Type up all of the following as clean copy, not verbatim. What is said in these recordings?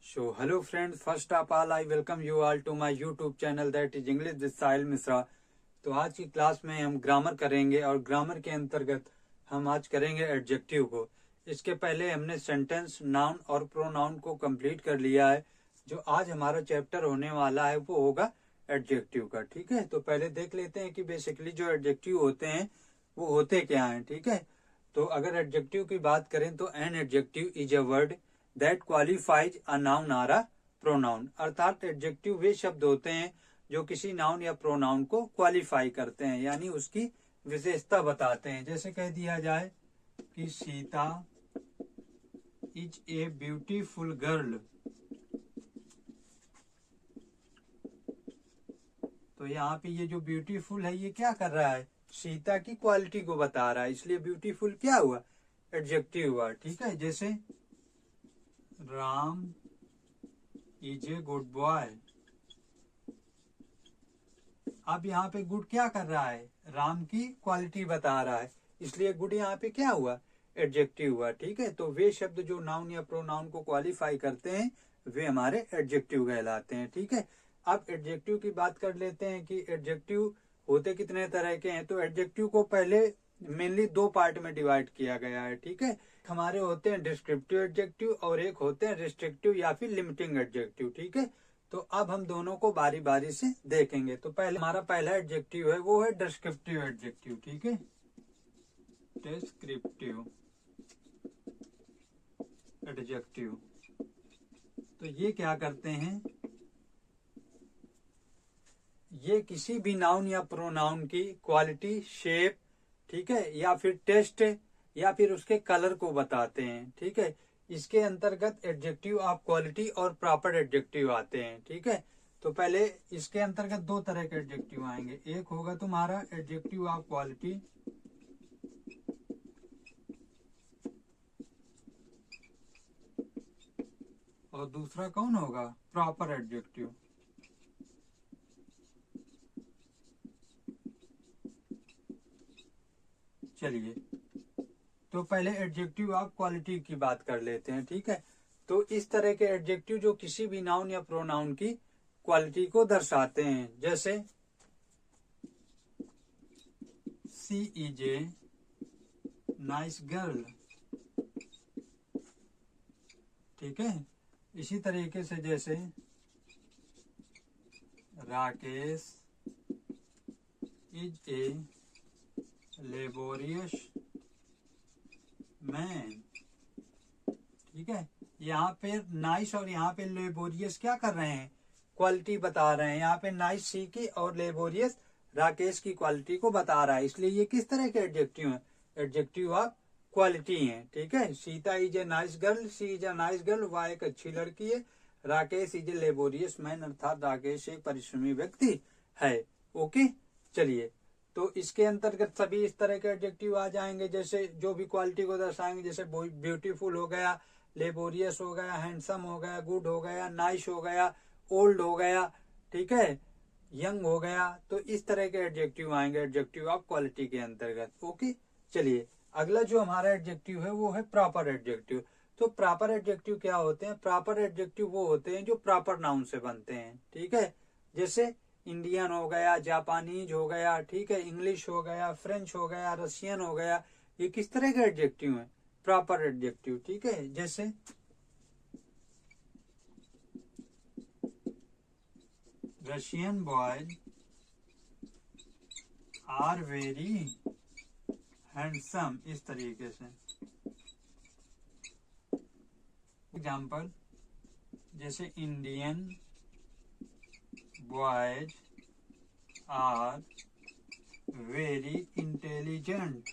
So, hello friends, first of all, I welcome you all to my YouTube channel that is English with साहिल मिश्रा। तो आज की class में हम grammar करेंगे और ग्रामर के अंतर्गत हम आज करेंगे एडजेक्टिव को। इसके पहले हमने सेंटेंस, नाउन और प्रोनाउन को कंप्लीट कर लिया है। जो आज हमारा चैप्टर होने वाला है वो होगा एडजेक्टिव का। ठीक है, तो पहले देख लेते हैं कि बेसिकली जो एडजेक्टिव होते हैं वो होते क्या हैं। ठीक है, तो अगर एडजेक्टिव की बात करें तो an adjective is a word that qualifies a noun or a pronoun. अर्थात एडजेक्टिव वे शब्द होते हैं जो किसी नाउन या प्रोनाउन को क्वालिफाई करते हैं, यानी उसकी विशेषता बताते हैं। जैसे कह दिया जाए कि Sita is a beautiful girl, तो यहाँ पे ये जो ब्यूटीफुल है ये क्या कर रहा है, सीता की क्वालिटी को बता रहा है, इसलिए ब्यूटीफुल क्या हुआ, एडजेक्टिव हुआ। ठीक है, जैसे Ram is a good boy. अब यहाँ पे गुड क्या कर रहा है, राम की क्वालिटी बता रहा है, इसलिए गुड यहाँ पे क्या हुआ, एडजेक्टिव हुआ। ठीक है, तो वे शब्द जो नाउन या प्रोनाउन को क्वालिफाई करते हैं वे हमारे एडजेक्टिव कहलाते हैं। ठीक है, अब एडजेक्टिव की बात कर लेते हैं कि एडजेक्टिव होते कितने तरह के हैं। तो एडजेक्टिव को पहले मेनली दो पार्ट में डिवाइड किया गया है। ठीक है, हमारे होते हैं डिस्क्रिप्टिव एडजेक्टिव और एक होते हैं रिस्ट्रिक्टिव या फिर लिमिटिंग एडजेक्टिव। ठीक है, तो अब हम दोनों को बारी बारी से देखेंगे। तो पहले हमारा पहला एडजेक्टिव है वो है डिस्क्रिप्टिव एडजेक्टिव। ठीक है, डिस्क्रिप्टिव एडजेक्टिव, तो ये क्या करते हैं, ये किसी भी नाउन या प्रोनाउन की क्वालिटी, शेप, ठीक है, या फिर टेस्ट या फिर उसके कलर को बताते हैं। ठीक है, इसके अंतर्गत एडजेक्टिव ऑफ क्वालिटी और प्रॉपर एडजेक्टिव आते हैं। ठीक है, तो पहले इसके अंतर्गत दो तरह के एडजेक्टिव आएंगे। एक होगा तुम्हारा एडजेक्टिव ऑफ क्वालिटी और दूसरा कौन होगा, प्रॉपर एडजेक्टिव। चलिए, तो पहले एडजेक्टिव ऑफ क्वालिटी की बात कर लेते हैं। ठीक है, तो इस तरह के एडजेक्टिव जो किसी भी नाउन या प्रोनाउन की क्वालिटी को दर्शाते हैं, जैसे सी इज ए नाइस गर्ल। ठीक है, इसी तरीके से जैसे Rakesh is a laborious man. ठीक है, यहाँ पे नाइस और यहाँ पे लेबोरियस क्या कर रहे हैं, क्वालिटी बता रहे हैं। यहाँ पे नाइस सी की और लेबोरियस राकेश की क्वालिटी को बता रहा है, इसलिए ये किस तरह के एडजेक्टिव हैं, एडजेक्टिव ऑफ क्वालिटी हैं। ठीक है, Sita is a nice girl, she is a nice girl, वह एक अच्छी लड़की है। Rakesh is a laborious man, अर्थात राकेश एक परिश्रमी व्यक्ति है। ओके, चलिए, तो इसके अंतर्गत सभी इस तरह के एडजेक्टिव आ जाएंगे, जैसे जो भी क्वालिटी को दर्शाएंगे, जैसे ब्यूटीफुल हो गया, लेबोरियस हो गया, हैंडसम हो गया, गुड हो गया, नाइस हो गया, ओल्ड हो गया, ठीक है, यंग हो गया। तो इस तरह के एडजेक्टिव आएंगे एडजेक्टिव ऑफ क्वालिटी के अंतर्गत। ओके, चलिए, अगला जो हमारा एडजेक्टिव है वो है प्रॉपर एडजेक्टिव। तो प्रॉपर एडजेक्टिव क्या होते हैं, प्रॉपर एडजेक्टिव वो होते हैं जो प्रॉपर नाउन से बनते हैं। ठीक है, जैसे इंडियन हो गया, जापानीज हो गया, ठीक है, इंग्लिश हो गया, फ्रेंच हो गया, रशियन हो गया, ये किस तरह के एडजेक्टिव हैं, प्रॉपर एडजेक्टिव। ठीक है, जैसे Russian boys are very handsome, इस तरीके से। एग्जाम्पल, जैसे Indian boys are very intelligent.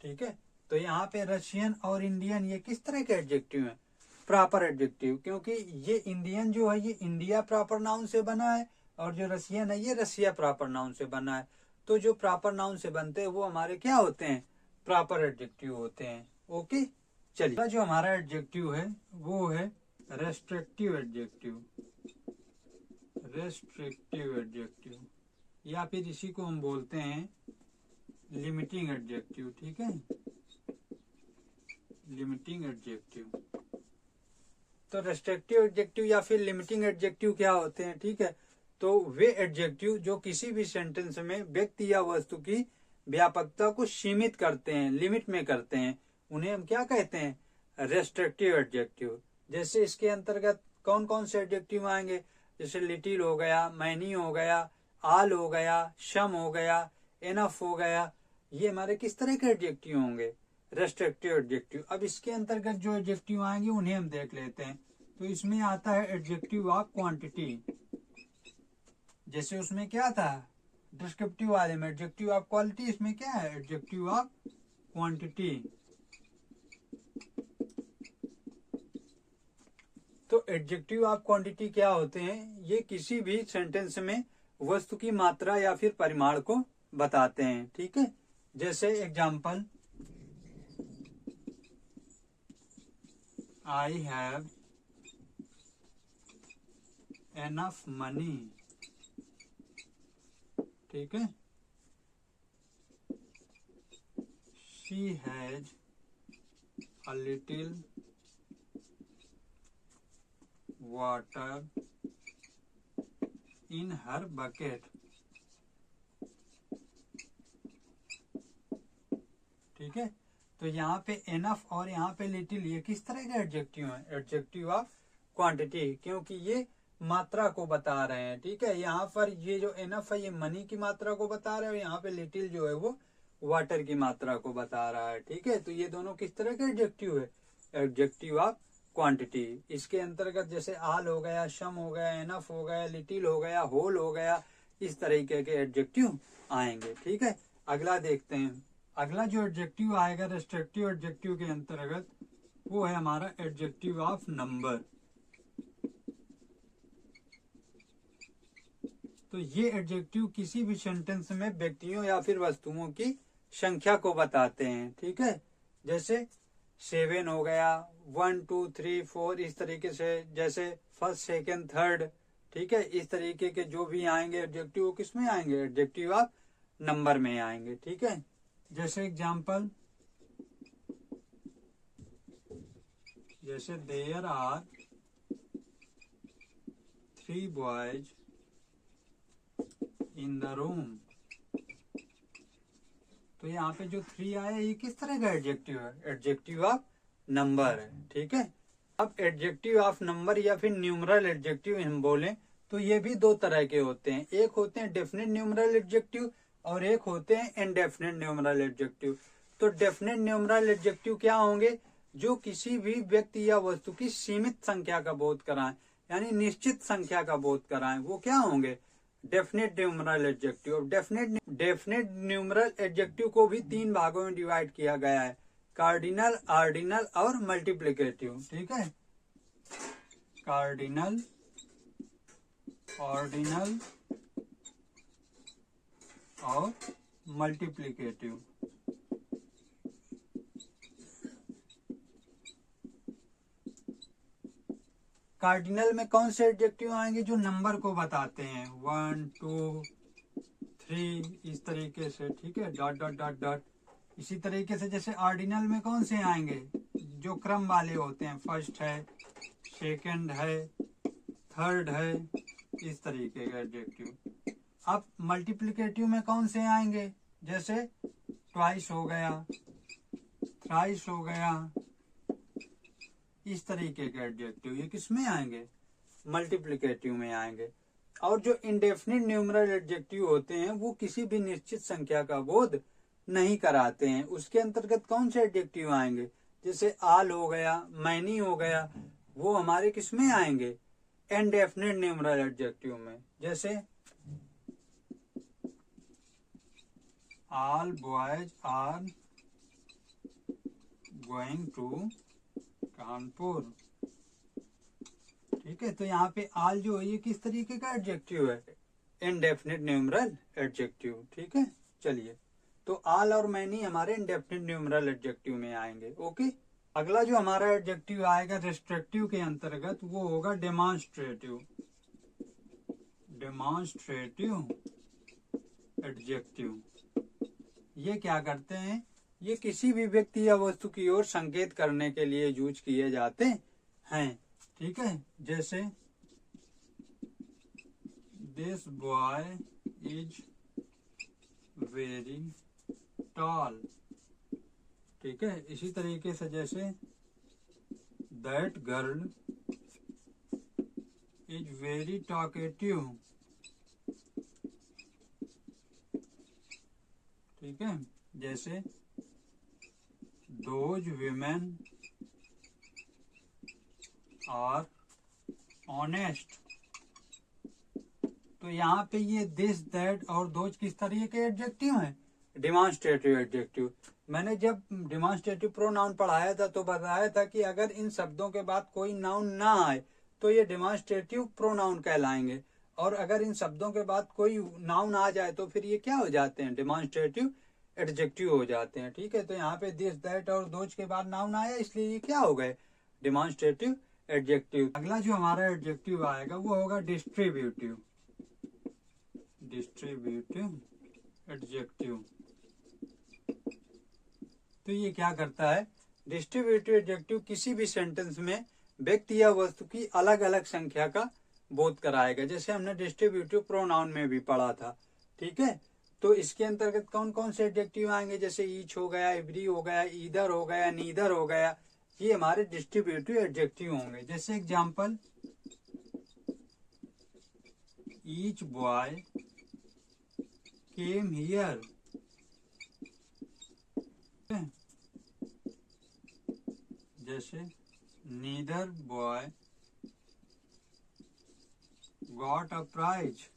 ठीक है, तो यहाँ पे रशियन और इंडियन ये किस तरह के एडजेक्टिव हैं, प्रॉपर एडजेक्टिव, क्योंकि ये इंडियन जो है ये इंडिया प्रॉपर नाउन से बना है और जो रशियन है ये रसिया प्रॉपर नाउन से बना है। तो जो प्रॉपर नाउन से बनते हैं वो हमारे क्या होते हैं, प्रॉपर एडजेक्टिव होते हैं। ओके, चलिए, जो हमारा एडजेक्टिव है वो है रेस्ट्रिक्टिव एडजेक्टिव, रेस्ट्रिक्टिव एडजेक्टिव, या फिर इसी को हम बोलते हैं लिमिटिंग एडजेक्टिव। ठीक है, लिमिटिंग एडजेक्टिव। तो रेस्ट्रिक्टिव एडजेक्टिव या फिर लिमिटिंग एडजेक्टिव क्या होते हैं, ठीक है। तो वे एडजेक्टिव जो किसी भी सेंटेंस में व्यक्ति या वस्तु की व्यापकता को सीमित करते हैं, लिमिट में करते हैं, उन्हें हम क्या कहते हैं, रेस्ट्रिक्टिव एडजेक्टिव। जैसे इसके अंतर्गत कौन कौन से एडजेक्टिव आएंगे, जैसे लिटिल हो गया, मैनी हो गया, आल हो गया, सम हो गया, एनफ हो गया, ये हमारे किस तरह के एडजेक्टिव होंगे, रेस्ट्रिक्टिव एडजेक्टिव। अब इसके अंतर्गत जो एडजेक्टिव आएंगे उन्हें हम देख लेते हैं। तो इसमें आता है एडजेक्टिव ऑफ क्वांटिटी, जैसे उसमें क्या था डिस्क्रिप्टिव वाले में एडजेक्टिव ऑफ क्वालिटी, इसमें क्या है एडजेक्टिव ऑफ क्वांटिटी। तो एडजेक्टिव ऑफ क्वांटिटी क्या होते हैं, ये किसी भी सेंटेंस में वस्तु की मात्रा या फिर परिमाण को बताते हैं, ठीक है। जैसे example, I have enough money, ठीक है। She has a little water in her bucket, ठीक है। तो यहाँ पे एनफ और यहाँ पे लिटिल ये किस तरह के एडजेक्टिव हैं, एडजेक्टिव ऑफ क्वांटिटी, क्योंकि ये मात्रा को बता रहे हैं, ठीक है। यहाँ पर ये जो एनफ है ये मनी की मात्रा को बता रहा है, और यहाँ पे लिटिल जो है वो वाटर की मात्रा को बता रहा है, ठीक है। तो ये दोनों किस तरह के एडजेक्टिव है, एडजेक्टिव ऑफ क्वांटिटी। इसके अंतर्गत जैसे आल हो गया, सम हो गया, एनफ हो गया, लिटिल हो गया, होल हो गया, इस तरीके के एडजेक्टिव आएंगे, ठीक है। अगला देखते हैं। अगला जो एडजेक्टिव आएगा रेस्ट्रिक्टिव एडजेक्टिव के अंतर्गत, वो है हमारा एडजेक्टिव ऑफ नंबर। तो ये एडजेक्टिव किसी भी सेंटेंस में व्यक्तियों या फिर वस्तुओं की संख्या को बताते हैं, ठीक है। जैसे 7 हो गया, 1 2 3 4, इस तरीके से, जैसे फर्स्ट सेकंड थर्ड, ठीक है। इस तरीके के जो भी आएंगे एडजेक्टिव वो किस में आएंगे, एडजेक्टिव ऑफ नंबर में आएंगे, ठीक है। जैसे एग्जाम्पल, जैसे there are 3 boys in the room. तो यहाँ पे जो 3 आया ये किस तरह का एडजेक्टिव है, एडजेक्टिव ऑफ नंबर है, ठीक है। अब एडजेक्टिव ऑफ नंबर या फिर न्यूमरल एडजेक्टिव हम बोलें तो ये भी दो तरह के होते हैं, एक होते हैं डेफिनेट न्यूमरल एडजेक्टिव और एक होते हैं इनडेफिनेट न्यूमरल एडजेक्टिव। तो डेफिनेट न्यूमरल एडजेक्टिव क्या होंगे, जो किसी भी व्यक्ति या वस्तु की सीमित संख्या का बोध कराएं, यानी निश्चित संख्या का बोध कराएं, वो क्या होंगे, definite numeral adjective. Definite numeral adjective को भी 3 भागों में डिवाइड किया गया है, कार्डिनल, ऑर्डिनल और मल्टीप्लिकेटिव, ठीक है। कार्डिनल, ऑर्डिनल और मल्टीप्लिकेटिव। कार्डिनल में कौन से एडजेक्टिव आएंगे, जो नंबर को बताते हैं, 1 2 3 इस तरीके से, ठीक है, डॉट डॉट डॉट डॉट। इसी तरीके से जैसे ऑर्डिनल में कौन से आएंगे, जो क्रम वाले होते हैं, फर्स्ट है, सेकंड है, थर्ड है, इस तरीके के एडजेक्टिव। अब मल्टीप्लिकेटिव में कौन से आएंगे, जैसे ट्वाइस हो गया, थ्राइस हो गया, इस तरीके के एडजेक्टिव ये किस में आएंगे, मल्टीप्लिकेटिव में आएंगे। और जो इंडेफिनिट न्यूमरल एडजेक्टिव होते हैं वो किसी भी निश्चित संख्या का बोध नहीं कराते हैं। उसके अंतर्गत कौन से एडजेक्टिव आएंगे, जैसे आल हो गया, मैनी हो गया, वो हमारे किस में आएंगे, इनडेफिनिट न्यूमरल एडजेक्टिव में। जैसे all boys are going to Kanpur, ठीक है। तो यहाँ पे आल जो है ये किस तरीके का एडजेक्टिव है, इनडेफिनिट न्यूमरल एडजेक्टिव, ठीक है। चलिए, तो आल और मैनी हमारे इनडेफिनिट न्यूमरल एडजेक्टिव में आएंगे, ओके। अगला जो हमारा एडजेक्टिव आएगा रेस्ट्रिक्टिव के अंतर्गत वो होगा डेमॉन्स्ट्रेटिव। डेमॉन्स्ट्रेटिव एडजेक्टिव ये क्या करते हैं, ये किसी भी व्यक्ति या वस्तु की ओर संकेत करने के लिए यूज किए जाते हैं। ठीक है, जैसे this boy is very tall. ठीक है, इसी तरीके से जैसे that girl is very talkative. ठीक है, जैसे दोज विमेन आर ऑनेस्ट। तो यहाँ पे ये दिस दैट और दोज किस तरह के एडजेक्टिव हैं? Demonstrative adjective. मैंने जब डिमॉन्स्ट्रेटिव प्रोनाउन पढ़ाया था तो बताया था कि अगर इन शब्दों के बाद कोई नाउन ना आए तो ये डिमॉन्स्ट्रेटिव प्रोनाउन कहलाएंगे, और अगर इन शब्दों के बाद कोई नाउन आ जाए तो फिर ये क्या हो जाते हैं? डिमॉन्स्ट्रेटिव एडजेक्टिव हो जाते हैं। ठीक है, तो यहाँ पे दिस दैट और दोज के बाद नाउन आया, इसलिए ये क्या हो गए? Demonstrative adjective. अगला जो हमारा एडजेक्टिव आएगा वो होगा डिस्ट्रीब्यूटिव। Distributive adjective. तो ये क्या करता है? डिस्ट्रीब्यूटिव एडजेक्टिव किसी भी सेंटेंस में व्यक्ति या वस्तु की अलग अलग संख्या का बोध कराएगा, जैसे हमने डिस्ट्रीब्यूटिव प्रोनाउन में भी पढ़ा था। ठीक है, तो इसके अंतर्गत कौन कौन से एडजेक्टिव आएंगे? जैसे ईच हो गया, एवरी हो गया, ईदर हो गया, नीदर हो गया, ये हमारे डिस्ट्रीब्यूटिव एडजेक्टिव होंगे। जैसे example, each boy came here. जैसे neither boy got a prize.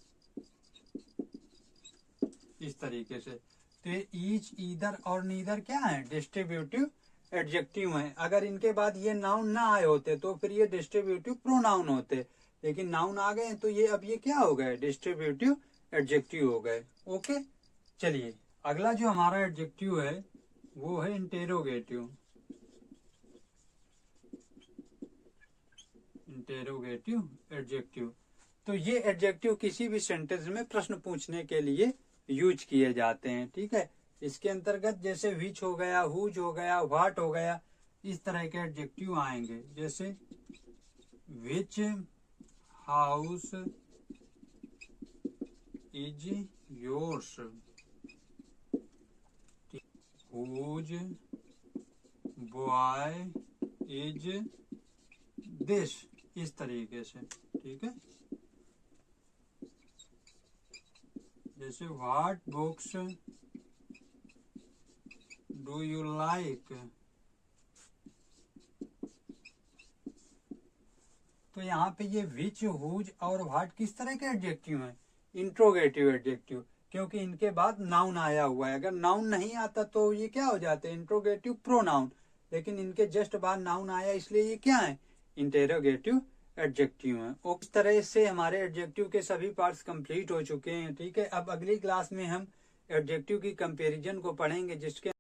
इस तरीके से तो ये ईच, ईदर और नीदर क्या है? डिस्ट्रीब्यूटिव एडजेक्टिव हैं। अगर इनके बाद ये नाउन ना आए होते तो फिर ये डिस्ट्रीब्यूटिव प्रोनाउन होते, लेकिन नाउन आ गए तो ये अब ये क्या हो गए? डिस्ट्रीब्यूटिव एडजेक्टिव हो गए। ओके, चलिए अगला जो हमारा एडजेक्टिव है वो है इंटेरोगेटिव। Interrogative adjective. तो ये एडजेक्टिव किसी भी सेंटेंस में प्रश्न पूछने के लिए यूज किए जाते हैं। ठीक है, इसके अंतर्गत जैसे विच हो गया, हुज हो गया, व्हाट हो गया, इस तरह के एडजेक्टिव आएंगे। जैसे which house is yours, whose boy is this, इस तरीके से। ठीक है, जैसे what books do you like. तो यहाँ पे ये विच, हुज और व्हाट किस तरह के एडजेक्टिव हैं? इंट्रोगेटिव एडजेक्टिव, क्योंकि इनके बाद नाउन आया हुआ है। अगर नाउन नहीं आता तो ये क्या हो जाते हैं? इंट्रोगेटिव प्रोनाउन, लेकिन इनके जस्ट बाद नाउन आया इसलिए ये क्या है? इंटेरोगेटिव एडजेक्टिव है। इस तरह से हमारे एडजेक्टिव के सभी पार्ट्स कंप्लीट हो चुके हैं। ठीक है, अब अगली क्लास में हम एडजेक्टिव की कंपैरिजन को पढ़ेंगे, जिसके